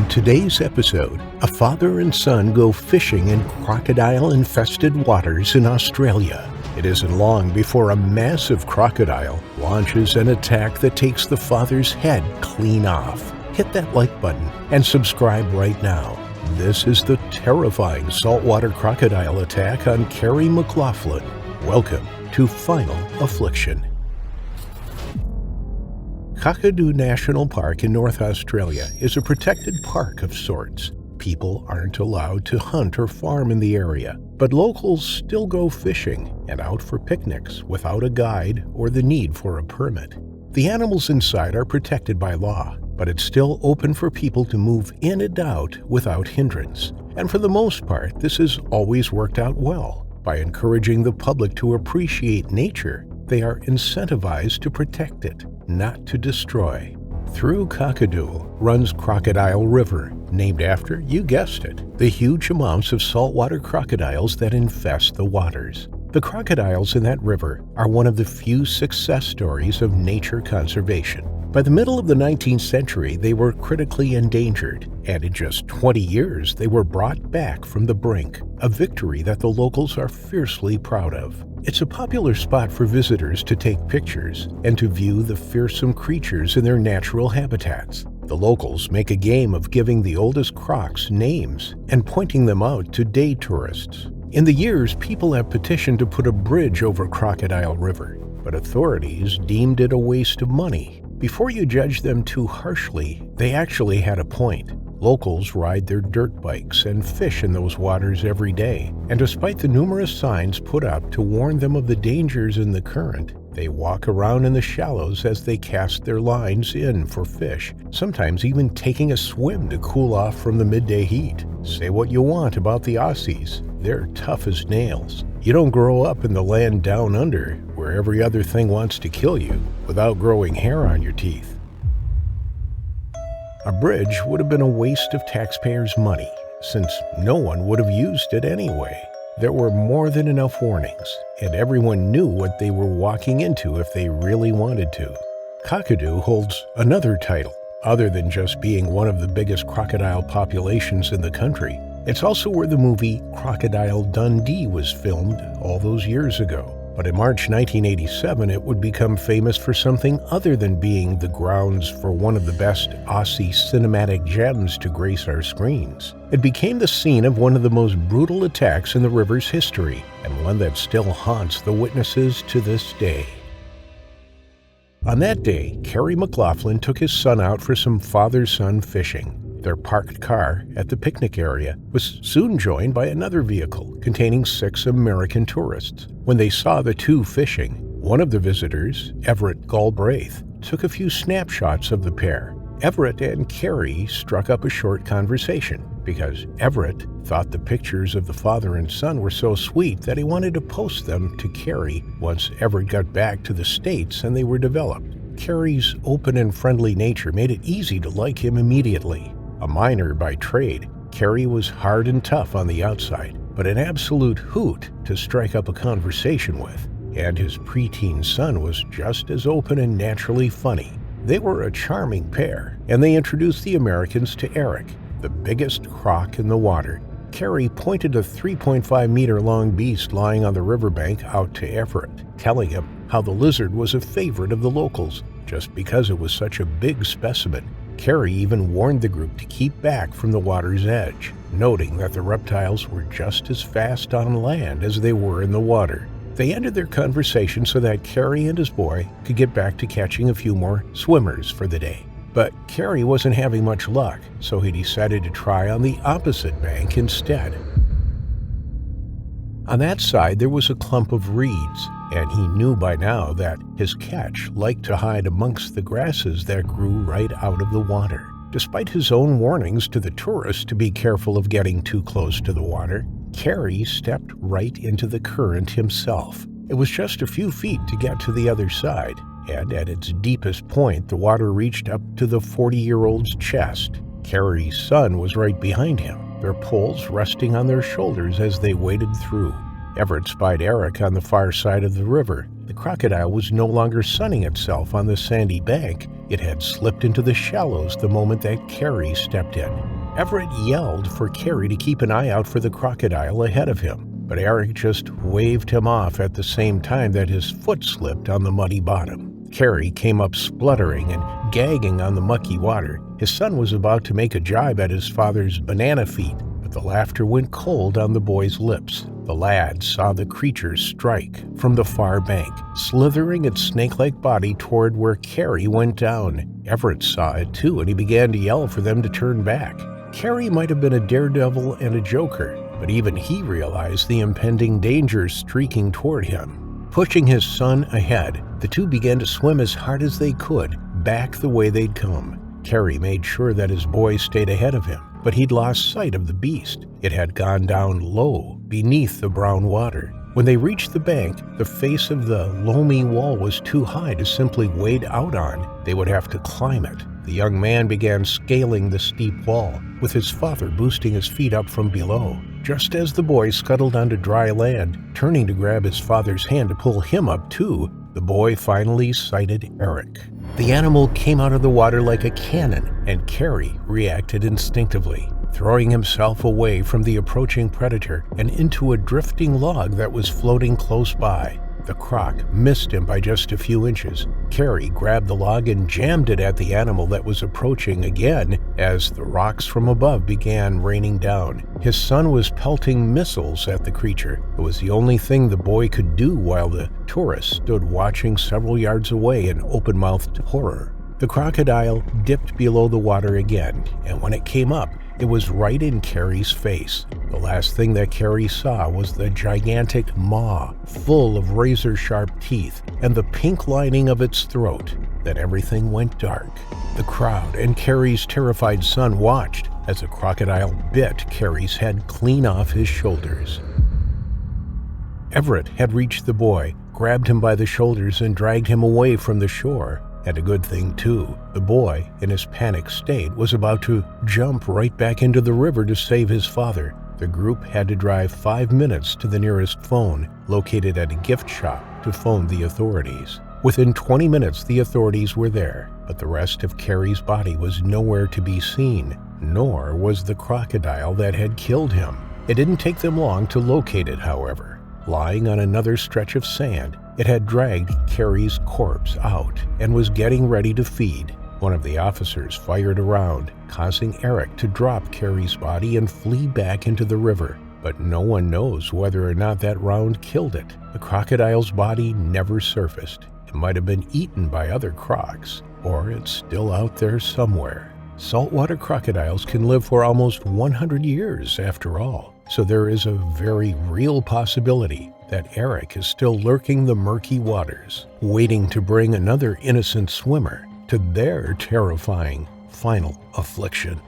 On today's episode, a father and son go fishing in crocodile-infested waters in Australia. It isn't long before a massive crocodile launches an attack that takes the father's head clean off. Hit that like button and subscribe right now. This is the terrifying saltwater crocodile attack on Kerry McLoughlin. Welcome to Final Affliction. Kakadu National Park in North Australia is a protected park of sorts. People aren't allowed to hunt or farm in the area, but locals still go fishing and out for picnics without a guide or the need for a permit. The animals inside are protected by law, but it's still open for people to move in and out without hindrance. And for the most part, this has always worked out well. By encouraging the public to appreciate nature, they are incentivized to protect it, not to destroy. Through Kakadu runs Crocodile River, named after, you guessed it, the huge amounts of saltwater crocodiles that infest the waters. The crocodiles in that river are one of the few success stories of nature conservation. By the middle of the 19th century, they were critically endangered, and in just 20 years, they were brought back from the brink, a victory that the locals are fiercely proud of. It's a popular spot for visitors to take pictures and to view the fearsome creatures in their natural habitats. The locals make a game of giving the oldest crocs names and pointing them out to day tourists. In the years, people have petitioned to put a bridge over Crocodile River, but authorities deemed it a waste of money. Before you judge them too harshly, they actually had a point. Locals ride their dirt bikes and fish in those waters every day, and despite the numerous signs put up to warn them of the dangers in the current, they walk around in the shallows as they cast their lines in for fish, sometimes even taking a swim to cool off from the midday heat. Say what you want about the Aussies, they're tough as nails. You don't grow up in the land down under, where every other thing wants to kill you, without growing hair on your teeth. A bridge would have been a waste of taxpayers' money, since no one would have used it anyway. There were more than enough warnings, and everyone knew what they were walking into if they really wanted to. Kakadu holds another title, other than just being one of the biggest crocodile populations in the country. It's also where the movie Crocodile Dundee was filmed all those years ago. But in March 1987, it would become famous for something other than being the grounds for one of the best Aussie cinematic gems to grace our screens. It became the scene of one of the most brutal attacks in the river's history, and one that still haunts the witnesses to this day. On that day, Kerry McLoughlin took his son out for some father-son fishing. Their parked car at the picnic area was soon joined by another vehicle containing 6 American tourists. When they saw the two fishing, one of the visitors, Everett Galbraith, took a few snapshots of the pair. Everett and Kerry struck up a short conversation because Everett thought the pictures of the father and son were so sweet that he wanted to post them to Kerry once Everett got back to the States and they were developed. Kerry's open and friendly nature made it easy to like him immediately. A miner by trade, Kerry was hard and tough on the outside, but an absolute hoot to strike up a conversation with. And his preteen son was just as open and naturally funny. They were a charming pair, and they introduced the Americans to Eric, the biggest croc in the water. Kerry pointed a 3.5-meter-long beast lying on the riverbank out to Everett, telling him how the lizard was a favorite of the locals, just because it was such a big specimen. Kerry even warned the group to keep back from the water's edge, noting that the reptiles were just as fast on land as they were in the water. They ended their conversation so that Kerry and his boy could get back to catching a few more swimmers for the day. But Kerry wasn't having much luck, so he decided to try on the opposite bank instead. On that side, there was a clump of reeds, and he knew by now that his catch liked to hide amongst the grasses that grew right out of the water. Despite his own warnings to the tourists to be careful of getting too close to the water, Kerry stepped right into the current himself. It was just a few feet to get to the other side, and at its deepest point, the water reached up to the 40-year-old's chest. Kerry's son was right behind him, their poles resting on their shoulders as they waded through. Everett spied Eric on the far side of the river The crocodile was no longer sunning itself on the sandy bank. It had slipped into the shallows the moment that Kerry stepped in. Everett yelled for Kerry to keep an eye out for the crocodile ahead of him, but Eric just waved him off at the same time that his foot slipped on the muddy bottom. Kerry came up spluttering and gagging on the mucky water. His son was about to make a jibe at his father's banana feet, but the laughter went cold on the boy's lips. The lad saw the creature strike from the far bank, slithering its snake-like body toward where Kerry went down. Everett saw it too, and he began to yell for them to turn back. Kerry might have been a daredevil and a joker, but even he realized the impending danger streaking toward him. Pushing his son ahead, the two began to swim as hard as they could, back the way they'd come. Kerry made sure that his boy stayed ahead of him, but he'd lost sight of the beast. It had gone down low, beneath the brown water. When they reached the bank, the face of the loamy wall was too high to simply wade out on. They would have to climb it. The young man began scaling the steep wall, with his father boosting his feet up from below. Just as the boy scuttled onto dry land, turning to grab his father's hand to pull him up too, the boy finally sighted Eric. The animal came out of the water like a cannon, and Kerry reacted instinctively, throwing himself away from the approaching predator and into a drifting log that was floating close by. The croc missed him by just a few inches. Kerry grabbed the log and jammed it at the animal that was approaching again as the rocks from above began raining down. His son was pelting missiles at the creature. It was the only thing the boy could do while the tourist stood watching several yards away in open-mouthed horror. The crocodile dipped below the water again, and when it came up, it was right in Kerry's face. The last thing that Kerry saw was the gigantic maw, full of razor-sharp teeth, and the pink lining of its throat. Then everything went dark. The crowd and Kerry's terrified son watched as the crocodile bit Kerry's head clean off his shoulders. Everett had reached the boy, grabbed him by the shoulders, and dragged him away from the shore. And a good thing, too. The boy, in his panicked state, was about to jump right back into the river to save his father. The group had to drive 5 minutes to the nearest phone, located at a gift shop, to phone the authorities. Within 20 minutes, the authorities were there, but the rest of Kerry's body was nowhere to be seen, nor was the crocodile that had killed him. It didn't take them long to locate it, however. Lying on another stretch of sand, it had dragged Kerry's corpse out and was getting ready to feed. One of the officers fired a round, causing Eric to drop Kerry's body and flee back into the river. But no one knows whether or not that round killed it. The crocodile's body never surfaced. It might have been eaten by other crocs, or it's still out there somewhere. Saltwater crocodiles can live for almost 100 years after all. So there is a very real possibility that Eric is still lurking the murky waters, waiting to bring another innocent swimmer to their terrifying final affliction.